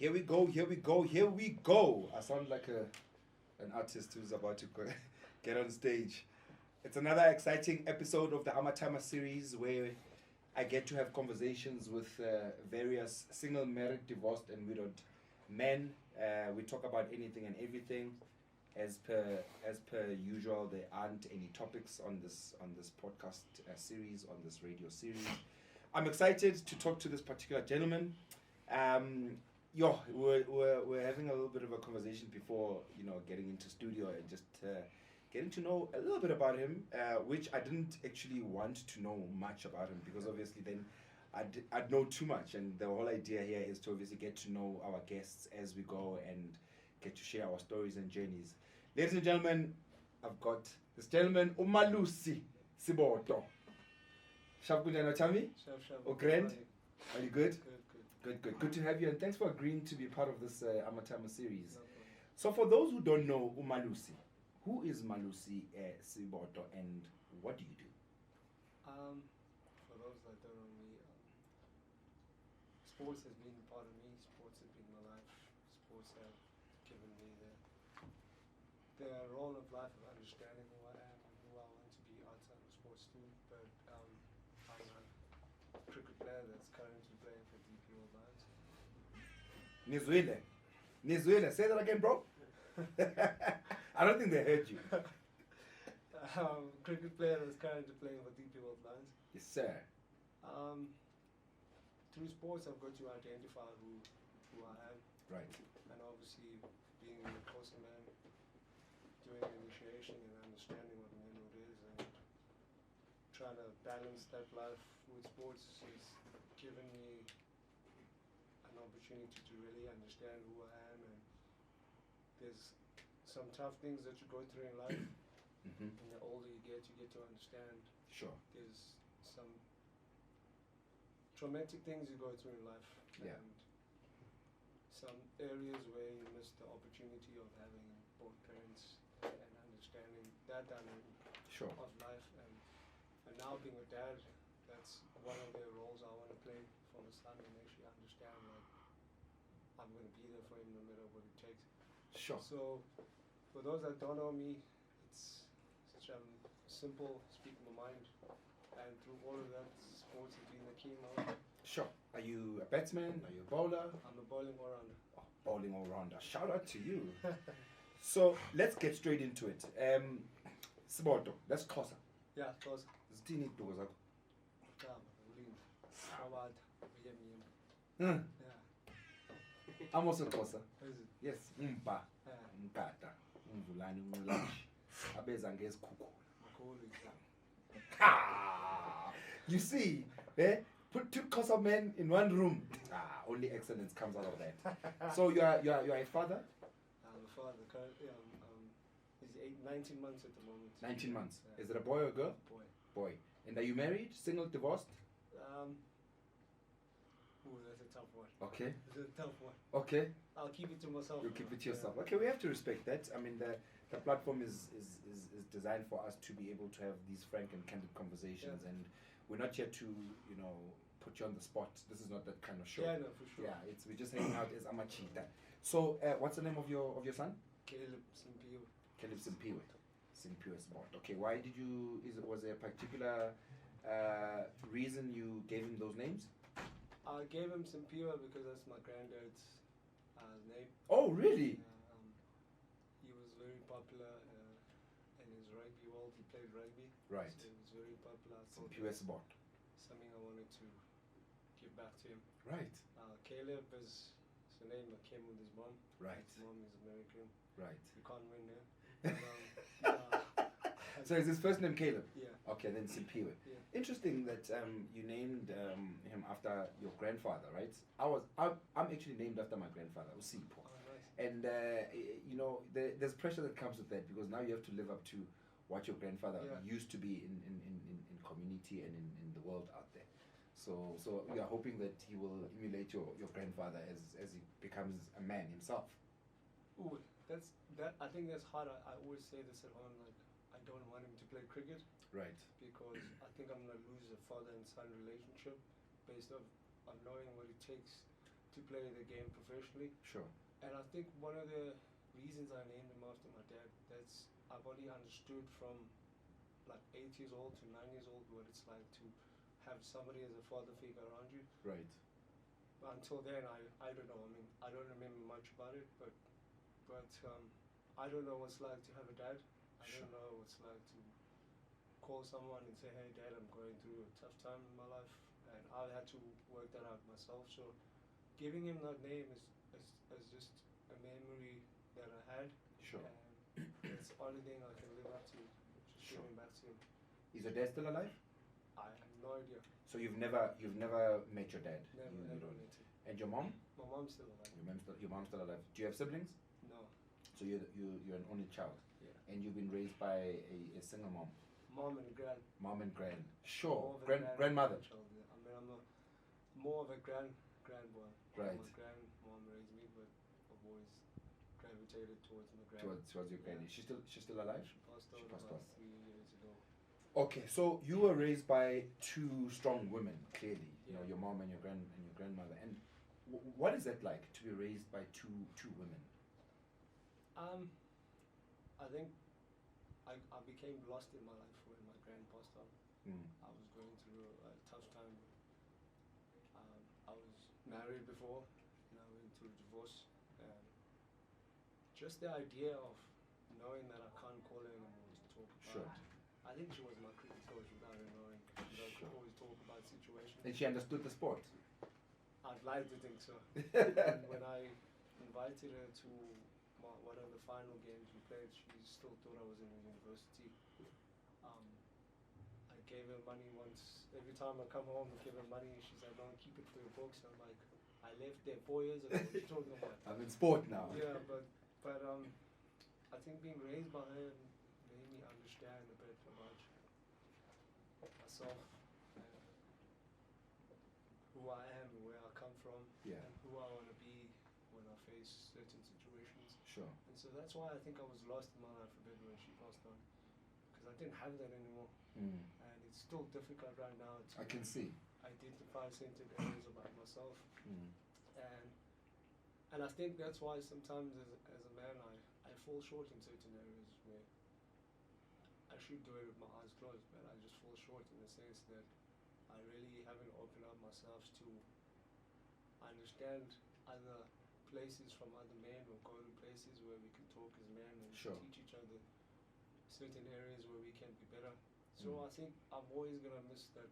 Here we go, here we go, here we go. I sound like an artist who's about to get on stage. It's another exciting episode of the AMATYMA series where I get to have conversations with various single, married, divorced, and widowed men. We talk about anything and everything. As per usual, there aren't any topics on this podcast series, on this radio series. I'm excited to talk to this particular gentleman. We're having a little bit of a conversation before, getting into studio and just getting to know a little bit about him, which I didn't actually want to know much about him because obviously then I'd know too much. And the whole idea here is to obviously get to know our guests as we go and get to share our stories and journeys. Ladies and gentlemen, I've got this gentleman, Malusi, Siboto. Shabunjana Chami? Oh, grand? Are you good? Good. Good to have you, and thanks for agreeing to be part of this AMATYMA series. So for those who don't know Malusi, who is Malusi Siboto, and what do you do? For those that don't know me, sports has been part of me. Sports has been my life. Sports have given me the role of life of understanding who I am and who I want to be outside of sports too. But I'm a cricket player that's currently playing for DP World Lions. Nizwile, say that again, bro. I don't think they heard you. Cricket player that's currently playing for DP World Lions. Yes, sir. Through sports, I've got to identify who I am. Right. And obviously, being a course man, doing initiation and understanding what manhood is, and trying to balance that life with sports has given me an opportunity to really understand who I am. And there's some tough things that you go through in life. Mm-hmm. And the older you get to understand. Sure. There's some traumatic things you go through in life. Yeah. And some areas where you miss the opportunity of having both parents and understanding that dynamic Sure. of life. And now being a dad, that's one of the roles I want to play for my son, and actually understand that I'm going to be there for him no matter what it takes. Sure. So, for those that don't know me, it's such a simple, speak my mind, and through all of that, sports has been the key in my life. Sure. Are you a batsman? Are you a bowler? I'm a bowling all-rounder. Oh, bowling all-rounder. Shout out to you. So, let's get straight into it. Siboto, let's Xhosa. Yeah, close. Zithini iduko zakho? Yeah. I'm also Xhosa. Is it? Yes. Mpa, Yeah. Mkata, Mvulani, Mulashi. Abeza ngesikhukhula. Cool, You see, put two Xhosa men in one room. Only excellence comes out of that. So you are a father? I'm a father. Currently, he's 19 months at the moment. 19 months. Yeah. Is it a boy or a girl? Boy. Boy. And are you married? Single? Divorced? That's a tough one. Okay. It's a tough one. Okay. I'll keep it to myself. You'll keep it to yourself. Okay, we have to respect that. I mean, the platform is designed for us to be able to have these frank and candid conversations, and we're not here to, put you on the spot. This is not that kind of show. Yeah, no, for sure. Yeah, we're just hanging out as MJITA. So, what's the name of your son? Caleb Simpiwe. Caleb Simpiwe. Simpiwe Sport. Okay, why did you? Was there a particular reason you gave him those names? I gave him Simpiwe because that's my granddad's name. Oh, really? He was very popular in his rugby world. He played rugby. Right. So he was very popular. So Simpiwe Sport. something I wanted to give back to him. Right. Caleb is the name that came with his mom. Right. His mom is American. Right. You can't win there. So is his first name Caleb? Yeah. Okay, then Simpiwe. Yeah. Interesting that you named him after your grandfather, right? I'm actually named after my grandfather, Usipo. Oh, nice. And there's pressure that comes with that because now you have to live up to what your grandfather used to be in community and in the world out there. So we are hoping that he will emulate your grandfather as he becomes a man himself. Ooh, I think that's hard. I always say this at home, like I don't want him to play cricket. Right. Because I think I'm gonna lose a father and son relationship based on knowing what it takes to play the game professionally. Sure. And I think one of the reasons I named him after my dad, that's I've only understood from like 8 years old to 9 years old what it's like to have somebody as a father figure around you. Right. But until then, I don't know. I mean, I don't remember much about it, but I don't know what's like to have a dad. I Sure. don't know what's like to call someone and say, hey dad, I'm going through a tough time in my life, and I had to work that out myself. So giving him that name is just a memory that I had. Sure. And it's the only thing I can live up to, just Sure. giving back to him. Is your dad still alive? I have no idea. So you've never met your dad? Never, You never don't. met him. And your mom? My mom's still alive. Your mom's still alive. Do you have siblings? No. So you're an only child, Yeah. and you've been raised by a single mom. Mom and grand. Mom and grand. More Sure. of a Grandmother. child, yeah. I mean, I'm more of a grand boy. Right. My grandmom raised me, but I've always gravitated towards my grand. Towards your granny. Yeah. She's still alive? She passed She on passed about on. 3 years ago. Okay, so you were raised by two strong women, clearly. You know, Yeah. your mom and your grandmother. And what is that like to be raised by two women? I think I became lost in my life when my grand passed on. Mm. I was going through a tough time. I was married before, and I went through a divorce. And just the idea of knowing that I can't call her anymore to talk about. Sure. I think she was my cricket coach without her knowing. Because I could Sure. always talk about situations. And she understood the sport? I'd like to think so. And when I invited her to one of the final games we played, she still thought I was in university. I gave her money once. Every time I come home and give her money, she's like, "Don't keep it for your books." I'm like, "I left there 4 years ago. What are you talking about?" I'm in sport now. Yeah, but I think being raised by her made me understand a bit about myself and who I am and where I come from, Yeah. and who I want to be when I face certain situations. Sure. And so that's why I think I was lost in my life a bit when she passed on, because I didn't have that anymore. Mm. And it's still difficult right now to I can see. identify certain areas about myself. Mm. And I think that's why sometimes as a man I fall short in certain areas where I should do it with my eyes closed, but I just fall short in the sense that I really haven't opened up myself to understand other places from other men, or go to places where we can talk as men and Sure. teach each other certain areas where we can be better. So I think I'm always gonna miss that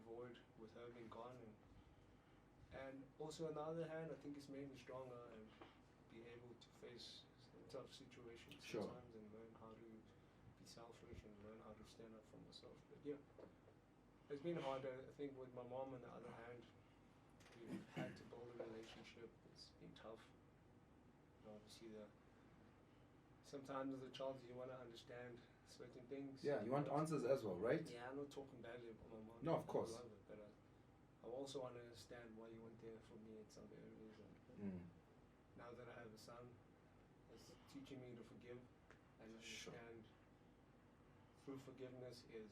void with her being gone, and also on the other hand, I think it's made me stronger and be able to face some tough situations Sure. sometimes, and learn how to be selfish and learn how to stand up for myself. But yeah, it's been hard. I think with my mom on the other hand, we've had to build a relationship. It's been tough. And obviously sometimes as a child you want to understand certain things. Yeah, you want answers as well, right? Yeah, I'm not talking badly about my mom. No, of course. I love it, but I also want to understand why you weren't there for me in some areas. And now that I have a son, it's teaching me to forgive and Sure. understand through forgiveness is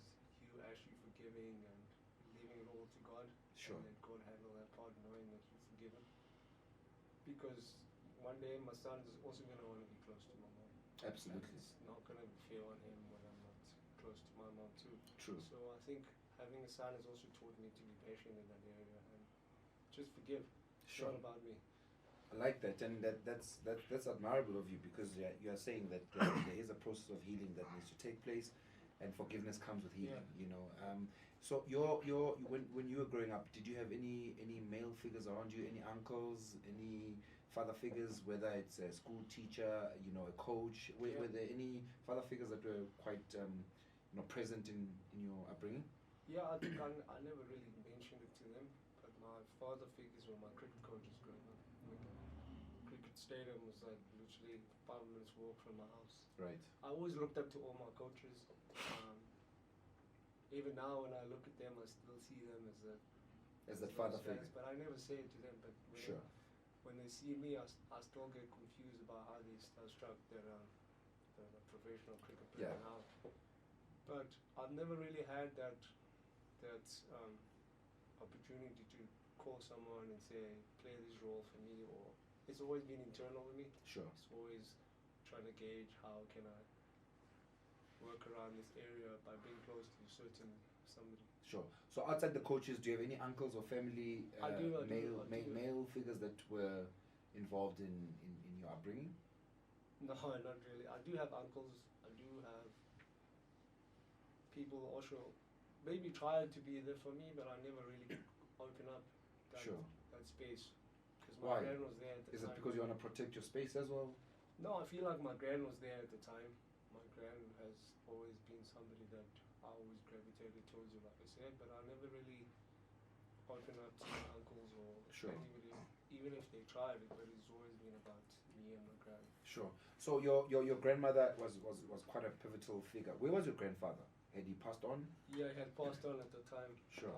you actually forgiving and leaving it all to God. Sure. And let God handle that part, knowing that you've forgiven. Because one day my son is also going to want to be close to my mom. Absolutely. And it's not going to be fair on him when I'm not close to my mom too. True. So I think having a son has also taught me to be patient in that area and just forgive. It's Sure. not about me. I like that, and that's admirable of you, because you are saying that there is a process of healing that needs to take place, and forgiveness comes with healing. Yeah. You know, so when you were growing up, did you have any male figures around you? Any uncles? Any father figures? Whether it's a school teacher, you know, a coach. Were there any father figures that were quite present in your upbringing? Yeah, I think I never really mentioned it to them, but my father figures were my cricket coaches growing up. Cricket stadium was like literally 5 minutes walk from my house. Right. I always looked up to all my coaches. Even now when I look at them, I still see them as that father those figure. guys, but I never say it to them. But Sure. when they see me, I still get confused about how they starstruck that the professional cricket player Yeah. now. But I've never really had that opportunity to call someone and say, play this role for me, or it's always been internal with me. Sure. It's always trying to gauge how can I work around this area by being close to somebody. Sure. So outside the coaches, do you have any uncles or family I do. male figures that were involved in your upbringing? No, not really. I do have uncles. I do have people also maybe tried to be there for me, but I never really open up that space. Because my Why? gran was there at the time. Is it because you want to protect your space as well? No, I feel like my gran was there at the time. My gran has always been somebody that I always gravitated towards, like I said, but I never really opened up to my uncles or anybody, even if they tried it, but it's always been about me and my gran. Sure. So your grandmother was quite a pivotal figure. Where was your grandfather? Had he passed on? Yeah, he had passed on at the time. Sure.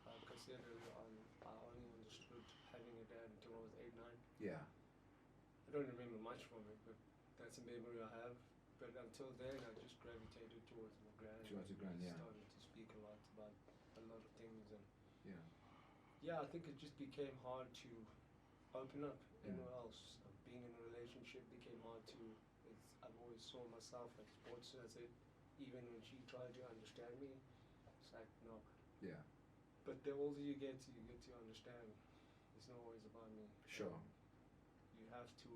Like I said earlier on, I only understood having a dad until I was 8, 9. Yeah. I don't remember much from it, but that's a memory I have. But until then, I just gravitated towards my gran. Towards your gran, yeah. Started to speak a lot about a lot of things, and yeah, I think it just became hard to open up anywhere else. Being in a relationship became hard to. I've always saw myself like sports as it. Even when she tried to understand me, it's like no. Yeah. But the older you get to understand. It's not always about me. Sure. You have to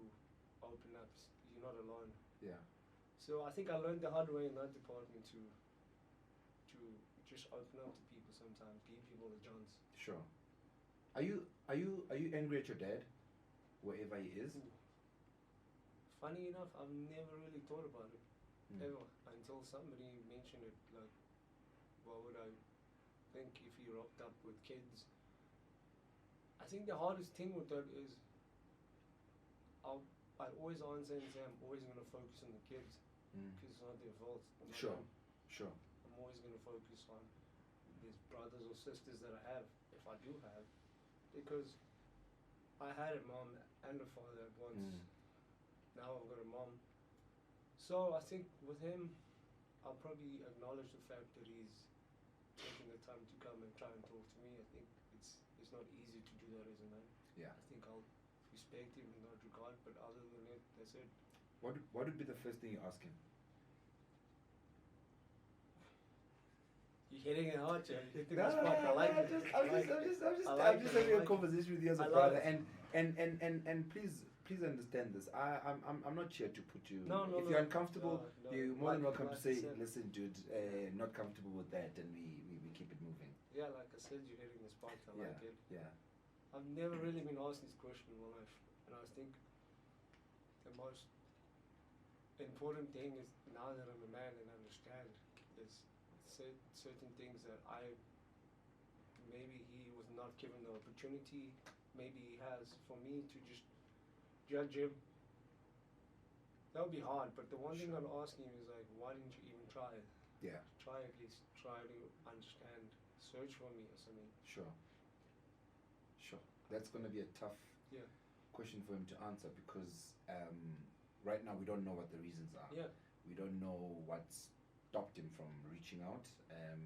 open up. You're not alone. Yeah. So I think I learned the hard way in that department to just open up to people sometimes, give people a chance. Sure. Are you angry at your dad, wherever he is? Funny enough, I've never really thought about it ever until somebody mentioned it. Like, what would I think if he rocked up with kids? I think the hardest thing with that is I'd always answer and say I'm always going to focus on the kids because it's not their fault. Sure. I'm always going to focus on these brothers or sisters that I have, if I do have, because I had a mom and a father at once. Now I've got a mom. So I think with him, I'll probably acknowledge the fact that he's taking the time to come and try and talk to me. I think it's not easy to do that as a man. Yeah. I think I'll respect him in that regard, but other than it, that's it. What would be the first thing you ask him? You're hitting it hard, Jay. You're hitting the spot. I like it. I'm just having a conversation with you as a brother, and please understand this. I'm not here to put you. If you're uncomfortable, you're more than welcome to say, listen, dude, not comfortable with that, and we keep it moving. Yeah, like I said, you're hitting the spot. I like it. Yeah. I've never really been asked this question in my life, and I think the most important thing is now that I'm a man and understand is certain things that maybe he was not given the opportunity, maybe he has, for me to just judge him. That would be hard, but the one thing I'd ask him is like, why didn't you even try it? Yeah. Try at least, try to understand, search for me or something. Sure. That's going to be a tough question for him to answer because right now we don't know what the reasons are. Yeah. We don't know what's stopped him from reaching out, and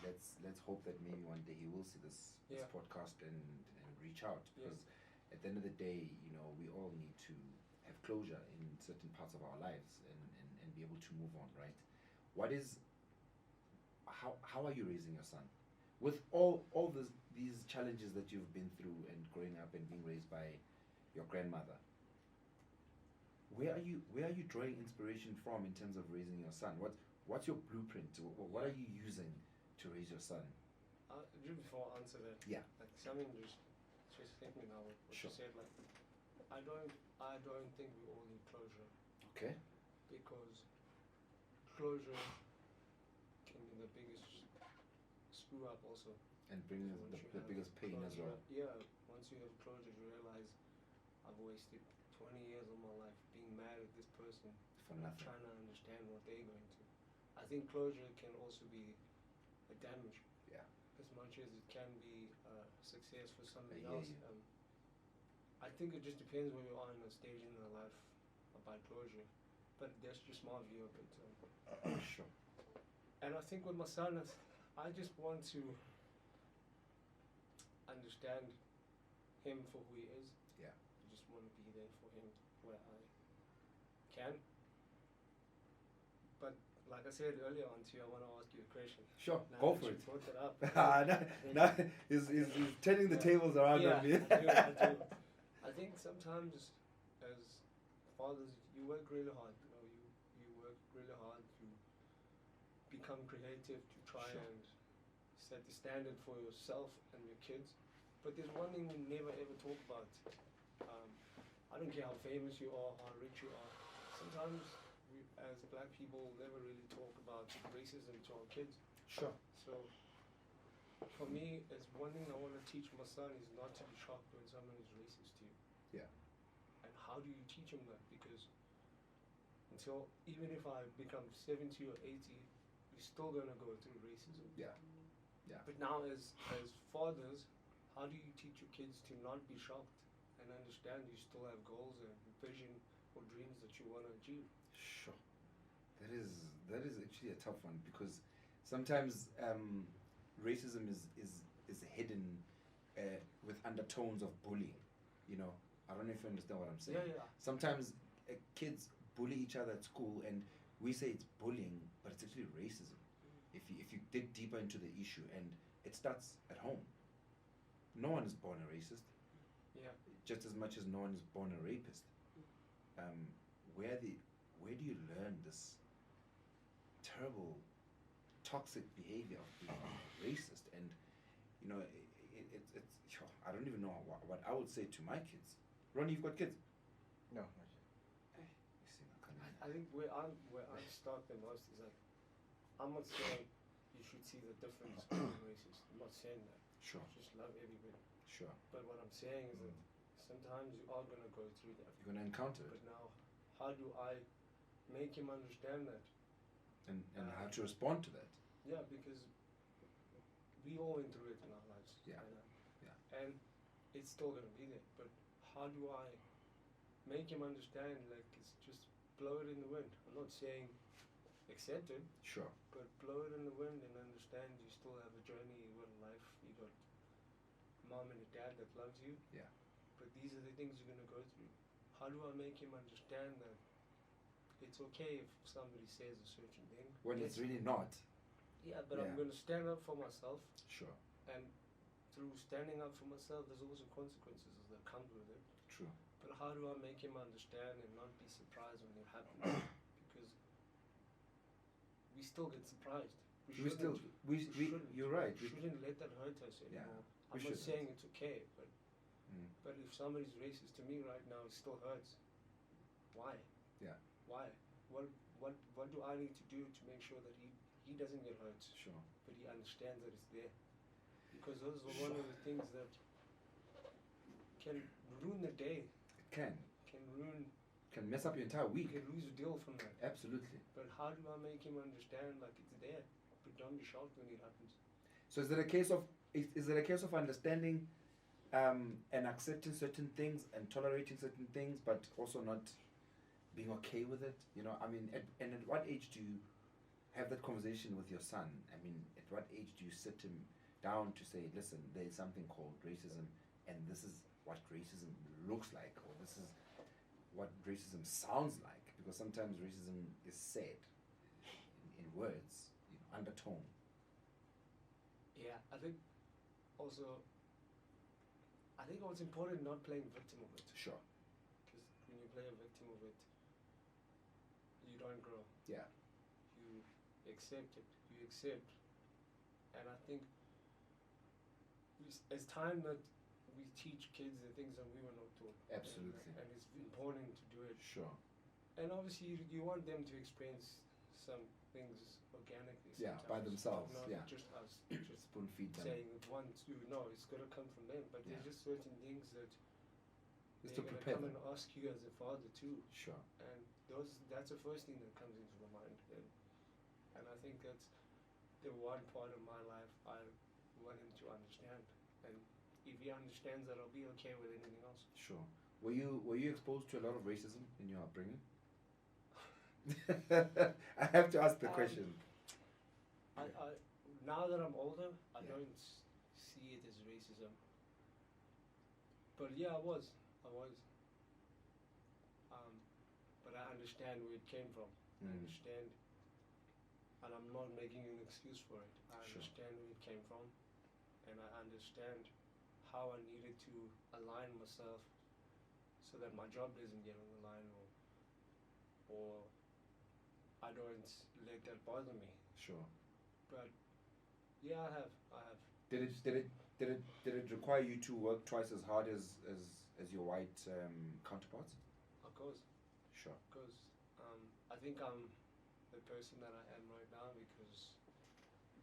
let's hope that maybe one day he will see this podcast and reach out, because at the end of the day, you know, we all need to have closure in certain parts of our lives and be able to move on, right? How are you raising your son with all these challenges that you've been through and growing up and being raised by your grandmother? Where are you drawing inspiration from in terms of raising your son? What's your blueprint? What are you using to raise your son? Just before I answer that, like something just hit me now. What you said, like I don't think we all need closure. Okay. Because closure can be the biggest screw up also. And bring the biggest pain as well. Yeah. Once you have closure, you realize I've wasted 20 years of my life being mad at this person for nothing, trying to understand what they're going to. I think closure can also be a damage. Yeah. As much as it can be success for somebody else. I think it just depends where you are in a stage in their life about closure. But that's just my view of it. Sure. And I think with my son, I just want to understand him for who he is. Yeah. I just want to be there for him where I can. But like I said earlier on to you, I want to ask you a question. Sure, Now go that for you it. brought that up. Now he's turning the tables around Yeah, on me. I do. I think sometimes as fathers, you work really hard. You know, you work really hard to become creative, to try Sure. and set the standard for yourself and your kids. But there's one thing we never ever talk about. I don't care how famous you are, how rich you are. Sometimes we, as black people, never really talk about racism to our kids. Sure. So, for me, as one thing I want to teach my son is not to be shocked when someone is racist to you. Yeah. And how do you teach him that? Because until, even if I become 70 or 80, you're still going to go through racism. Yeah. Yeah. But now as fathers, how do you teach your kids to not be shocked and understand you still have goals and vision or dreams that you want to achieve? Sure. That is actually a tough one, because sometimes racism is hidden with undertones of bullying. You know, I don't know if you understand what I'm saying. Yeah, yeah. Sometimes kids bully each other at school, and we say it's bullying, but it's actually racism. If you dig deeper into the issue, and it starts at home. No one is born a racist. Yeah. Just as much as no one is born a rapist. Where do you learn this terrible, toxic behavior of being racist? And you know, it's I don't even know what I would say to my kids. Ronnie, you've got kids? No, not yet. You see, I can't- I think where I'm stuck the most is like, I'm not saying you should see the difference between races. I'm not saying that. Sure, Just love everybody. sure. But what I'm saying is that sometimes you are gonna go through that. You're gonna encounter But it, now, how do I make him understand that? and how to respond to that. Yeah, because we all went through it in our lives. Yeah. And, Yeah. and it's still gonna be there. But how do I make him understand? Like, it's just blow it in the wind. I'm not saying accept it, Sure. but blow it in the wind and understand you still have a journey, you got a life, you got mom and a dad that loves you. Yeah. But these are the things you're gonna go through. How do I make him understand that it's okay if somebody says a certain thing? When it's really not. Yeah, but Yeah. I'm gonna stand up for myself, Sure. and through standing up for myself, there's also consequences that come with it. True. But how do I make him understand and not be surprised when it happens? Because we still get surprised. We still shouldn't. you're right. We shouldn't let that hurt us Yeah, anymore. we I'm not shouldn't. saying it's okay, but Mm. if somebody's racist to me right now, it still hurts. Why? Yeah. Why? What do I need to do to make sure that he doesn't get hurt, Sure. but he understands that it's there? Because those are one of the things that can ruin the day, It can mess up your entire you week. can lose a deal from that. Absolutely. But how do I make him understand like it's there, but don't be shocked when it happens? So is it a case of understanding and accepting certain things and tolerating certain things, but also not being okay with it? You know, I mean, and at what age do you have that conversation with your son? I mean, at what age do you sit him down to say, listen, there is something called racism, and this is what racism looks like, or this is what racism sounds like? Because sometimes racism is said in words, you know, undertone. Yeah, I think also, what's important, not playing victim of it. Sure. Because when you play a victim of it, you don't grow. Yeah. You accept it. You accept. And I think it's time that we teach kids the things that we were not taught. Absolutely. And it's important to do it. Sure. And obviously you want them to experience some things organically. Yeah, by sometimes, themselves, Not yeah. just us. Just Spoon feed them. saying that one, two, no, it's got to come from them. But Yeah. there's just certain things that Just they're to going to prepare come them. and ask you as a father too. Sure. And that's the first thing that comes into the mind. And I think that's the one part of my life I want him to understand. And if he understands that, I'll be okay with anything else. Sure. Were you exposed to a lot of racism in your upbringing? I have to ask the question. I now that I'm older, I Yeah. don't see it as racism. But yeah, I was. But I understand where it came from. I understand, and I'm not making an excuse for it. I understand where it came from, and I understand how I needed to align myself so that my job doesn't get on the line, or I don't let that bother me. Sure. But yeah, I have. Did it require you to work twice as hard as your white counterparts? Of course. Sure. Because I think I'm the person that I am right now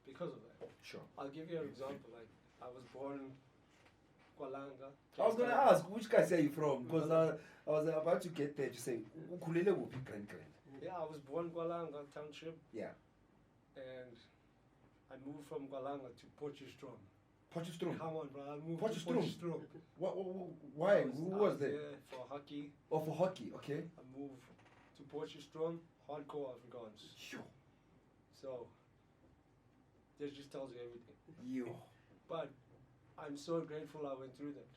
because of that. Sure. I'll give you an example. Like, I was born in Kwalanga. I was going to ask, which guys are you from? Because I was about to get there to say, yeah, I was born in Kwalanga Township. Yeah. And I moved from Kwalanga to Potchefstroom. Potchefstroom? Come on, bro. I moved to Potchefstroom? Potchefstroom. Why? Who was there? For hockey. Oh, for hockey, okay. I moved to Potchefstroom, hardcore Afrikaans. Sure. So, that just tells you everything. Yo. But I'm so grateful I went through that,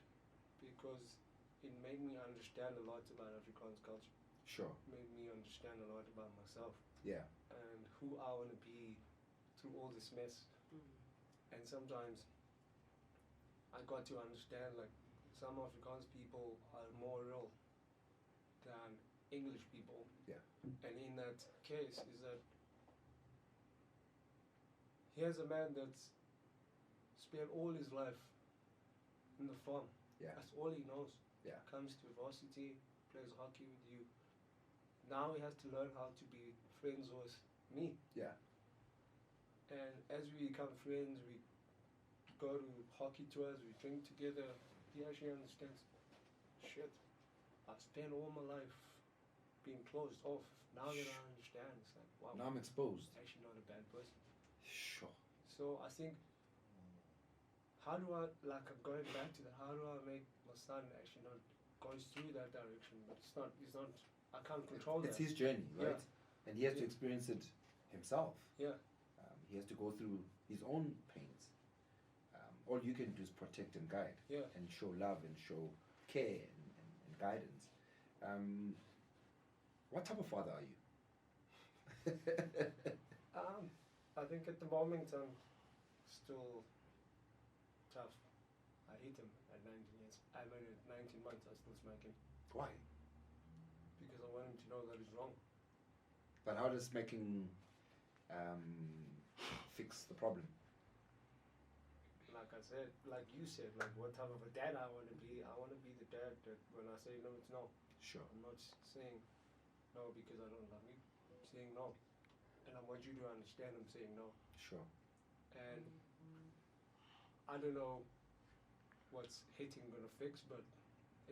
because it made me understand a lot about Afrikaans culture. Sure. Made me understand a lot about myself. Yeah. And who I want to be through all this mess. And sometimes I got to understand, like, some Afrikaans people are more real than English people. Yeah. And in that case is that here's a man that's spent all his life in the farm. Yeah. That's all he knows. Yeah. Comes to varsity, plays hockey with you. Now he has to learn how to be friends with me. Yeah. And as we become friends, we go to hockey tours, we drink together. He actually understands, shit, I've spent all my life being closed off. Now that I understand, it's like, wow. Now I'm exposed. Actually not a bad person. Sure. So I think, how do I, like, I'm going back to that, how do I make my son actually not goes through that direction? But it's not, I can't control that. It's his journey, right? Yeah. And he has to experience it himself. Yeah. He has to go through his own pains. All you can do is protect and guide, and show love and show care and guidance. What type of father are you? I think at the moment I'm still tough. I hate him at 19 years. I'm at 19 months, I still smack him. Why? Because I want him to know that he's wrong. But how does smacking fix the problem? Like I said, like you said, like what type of a dad I want to be. I want to be the dad that when I say no, it's no. Sure. I'm not saying no because I don't love you. I'm saying no. And I want you to understand I'm saying no. Sure. And I don't know what's hitting gonna fix, but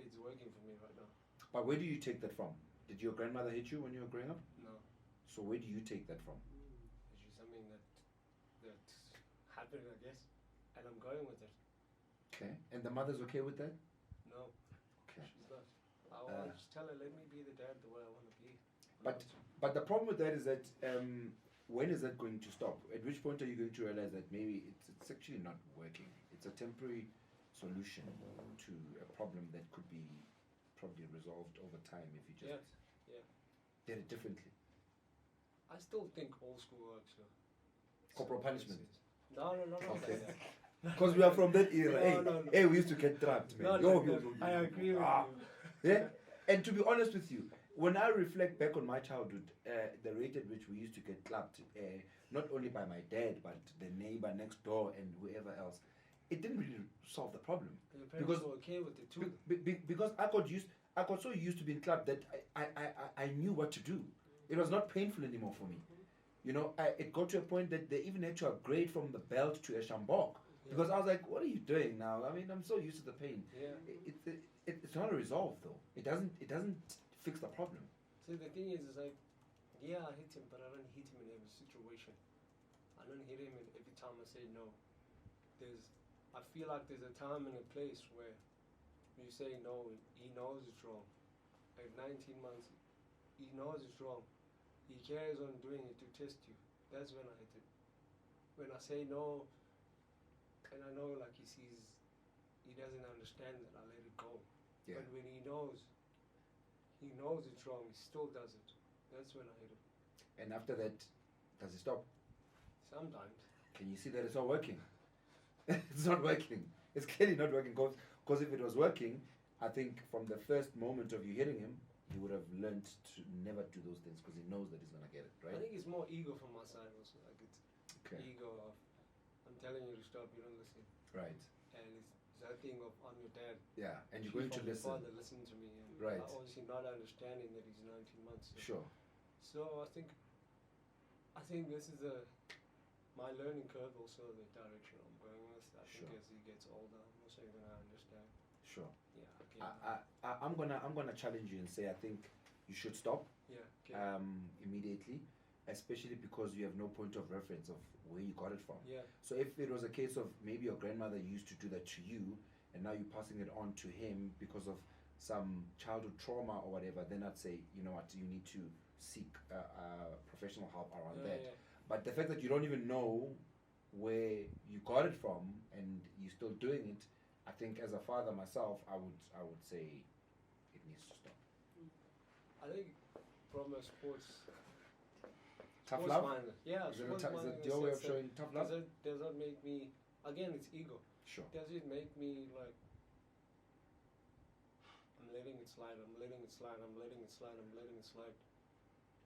it's working for me right now. But where do you take that from? Did your grandmother hit you when you were growing up? No. So where do you take that from? It's just something that happened, I guess. And I'm going with it. Okay. And the mother's okay with that? No. Okay. She's not. I want to just tell her, let me be the dad the way I want to be. But the problem with that is that when is that going to stop? At which point are you going to realize that maybe it's actually not working? It's a temporary solution to a problem that could be probably resolved over time if you just did it differently. I still think old school works. Corporal punishment. No. Okay. Because we are from that era. Hey, we used to get trapped, man. I agree with you. Yeah? And to be honest with you, when I reflect back on my childhood, the rate at which we used to get clapped, not only by my dad, but the neighbor next door and whoever else, it didn't really solve the problem. Your parents were okay with it too. Because I got so used to being clapped that I knew what to do. It was not painful anymore for me. You know, it got to a point that they even had to upgrade from the belt to a shambok. Because I was like, what are you doing now? I mean, I'm so used to the pain. Yeah. It's not a resolve though. It doesn't fix the problem. See, the thing is like, yeah, I hit him, but I don't hit him in every situation. I don't hit him every time I say no. I feel like there's a time and a place where you say no, he knows it's wrong. At 19 months, he knows it's wrong. He carries on doing it to test you. That's when I hit him. When I say no, and I know like he sees he doesn't understand that I let it go. Yeah. But when he knows it's wrong, he still does it. That's when I hit him. And after that, does he stop? Sometimes. Can you see that it's not working? It's not working. It's clearly not working. Because if it was working, I think from the first moment of you hitting him, he would have learned to never do those things because he knows that he's going to get it, right? I think it's more ego from my side also. Like it's Okay. ego of, I'm telling you to stop, you don't listen. Right. And it's that thing of, I'm your dad. Yeah, and you're going to From your listen. father, listen to me. And Right. obviously not understanding that he's 19 months. So. Sure. So I think this is my learning curve, also the direction I'm going with. I think Sure. as he gets older, I'm also gonna understand. Sure. Yeah. Okay. I'm gonna challenge you and say I think you should stop Yeah. Okay. immediately, especially because you have no point of reference of where you got it from. Yeah. So if it was a case of maybe your grandmother used to do that to you, and now you're passing it on to him because of some childhood trauma or whatever, then I'd say, you know what, you need to seek professional help around that. Yeah. But the fact that you don't even know where you got it from and you're still doing it, I think as a father myself, I would say it needs to stop. I think from a sports Tough sports love? minded. Yeah. Is it, sports minded in the your way of sense that showing tough love? does that make me, again, it's ego. Sure. Does it make me like, I'm letting it slide, I'm letting it slide, I'm letting it slide, I'm letting it slide.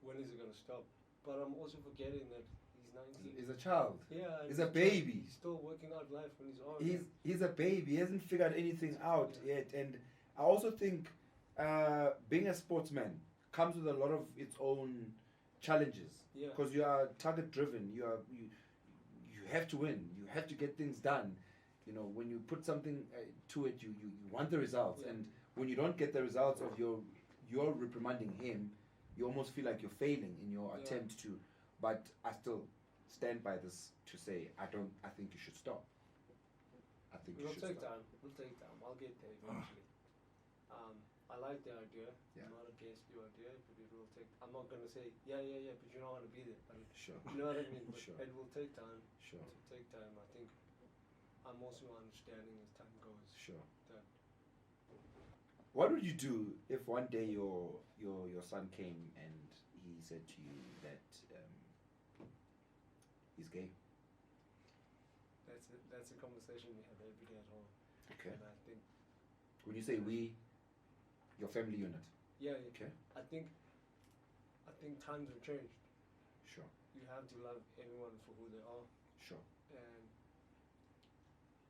When is it gonna stop? But I'm also forgetting that he's 19. He's a child. Yeah. He's a baby. He's still working out life when he's old. He's a baby. He hasn't figured anything out yet. And I also think being a sportsman comes with a lot of its own challenges. Yeah. Because you are target driven. You have to win. You have to get things done. You know, when you put something to it, you want the results. Yeah. And when you don't get the results of you're reprimanding him, you almost feel like you're failing in your attempt to. But I still stand by this to say I think you should stop. I think It'll you should take stop. time. It'll take time. I'll get there eventually. I like the idea. Yeah. I'm not against your idea, but it will take. I'm not gonna say yeah, but you're not gonna be there. But Sure. you know what I mean? But Sure. it will take time. Sure. To take time. I think I'm also understanding as time goes. Sure. That What would you do if one day your son came and he said to you that he's gay? that's a conversation we have every day at home. Okay. And I think When you say we, your family unit. yeah. Okay. I think times have changed. Sure. You have to love everyone for who they are. Sure. And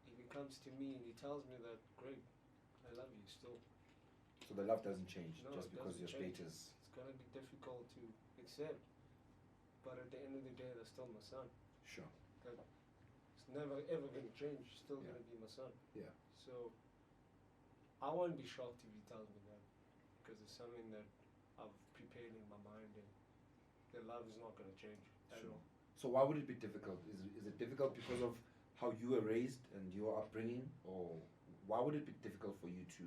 if he comes to me and he tells me that, great, I love you still. So the love doesn't change No, just it because doesn't your change. status. It's gonna be difficult to accept, but at the end of the day, they're still my son. Sure. It's never ever gonna change. It's still Yeah. gonna be my son. Yeah. So I won't be shocked if he tells me that, because it's something that I've prepared in my mind, and the love is not gonna change at Sure. all. So why would it be difficult? Is it difficult because of how you were raised and your upbringing, or why would it be difficult for you to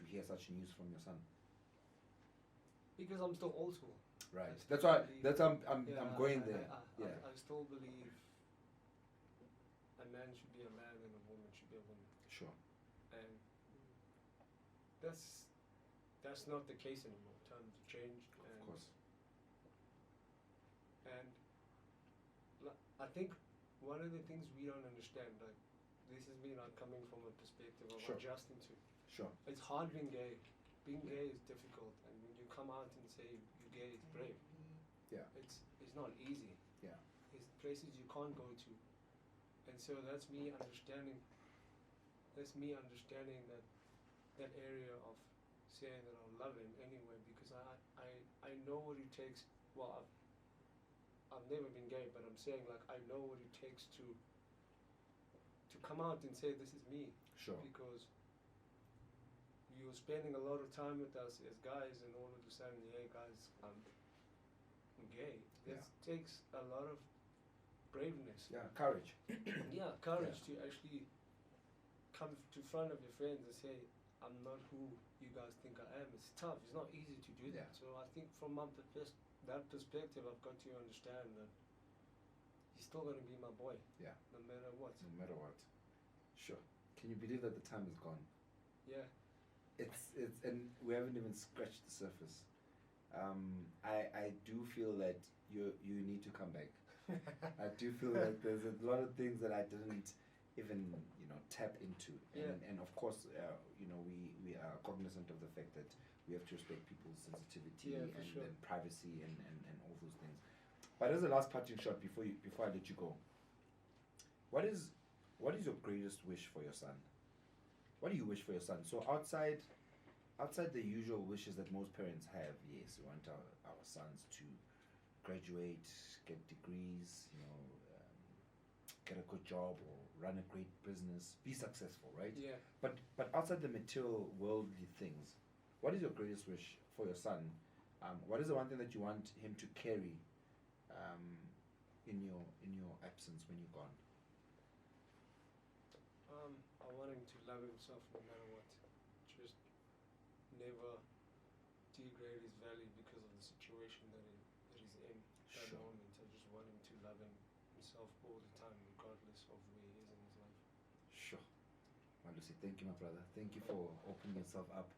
hear such news from your son? Because I'm still old school. Right. I still That's why. believe- That's I'm going I- there. I Yeah. still believe a man should be a man and a woman should be a woman, Sure. and that's not the case anymore. Times have changed, Of and course. I think one of the things we don't understand, like, this is me not coming from a perspective of Sure. adjusting to. Sure. It's hard being gay. Being gay is difficult, and when you come out and say you're gay, it's brave. Yeah. It's not easy. Yeah. It's places you can't go to, and so that's me understanding. That's me understanding that area of saying that I love him anyway, because I know what it takes. Well, I've never been gay, but I'm saying, like, I know what it takes to come out and say this is me. Sure. Because you're spending a lot of time with us as guys, and all of a sudden, hey guys, I'm gay. That takes a lot of braveness. Yeah. Courage. Yeah, courage to actually come to front of your friends and say, I'm not who you guys think I am. It's tough. It's not easy to do that. Yeah. So I think from that perspective, I've got to understand that he's still going to be my boy. Yeah. No matter what. No matter what. Sure. Can you believe that the time is gone? Yeah. It's and we haven't even scratched the surface. I do feel that you need to come back. I do feel like there's a lot of things that I didn't even tap into, and of course we are cognizant of the fact that we have to respect people's sensitivity and privacy and all those things. But as a last parting shot before I let you go, what is your greatest wish for your son? What do you wish for your son? So outside the usual wishes that most parents have, yes, we want our sons to graduate, get degrees, get a good job or run a great business, be successful, right? Yeah. But outside the material worldly things, what is your greatest wish for your son? What is the one thing that you want him to carry in your absence when you're gone? I want him to love himself no matter what. Just never degrade his value because of the situation that he's in at the moment. I just want him to love himself all the time, regardless of where he is in his life. Sure. Malusi, thank you, my brother. Thank you for opening yourself up.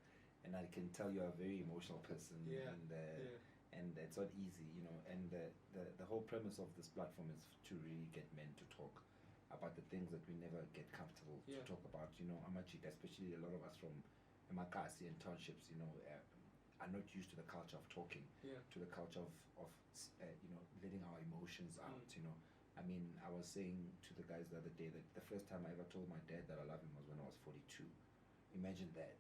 And I can tell you're a very emotional person. Yeah. And it's not easy, and the whole premise of this platform is to really get men to talk about the things that we never get comfortable to talk about. AMATYMA, especially a lot of us from Emakasi and townships, are not used to the culture of talking, to the culture of letting our emotions out. I mean, I was saying to the guys the other day that the first time I ever told my dad that I love him was when I was 42. Imagine that.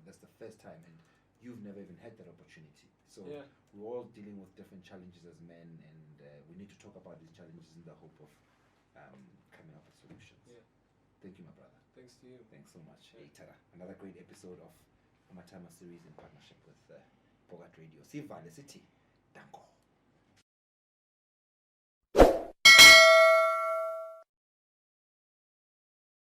That's the first time, and you've never even had that opportunity. So we're all dealing with different challenges as men, and we need to talk about these challenges in the hope of coming up with solutions. Yeah. Thank you, my brother. Thanks to you. Thanks so much. Tara. Another great episode of AMATYMA series in partnership with PRAAT Radio. Sivale City. Danko.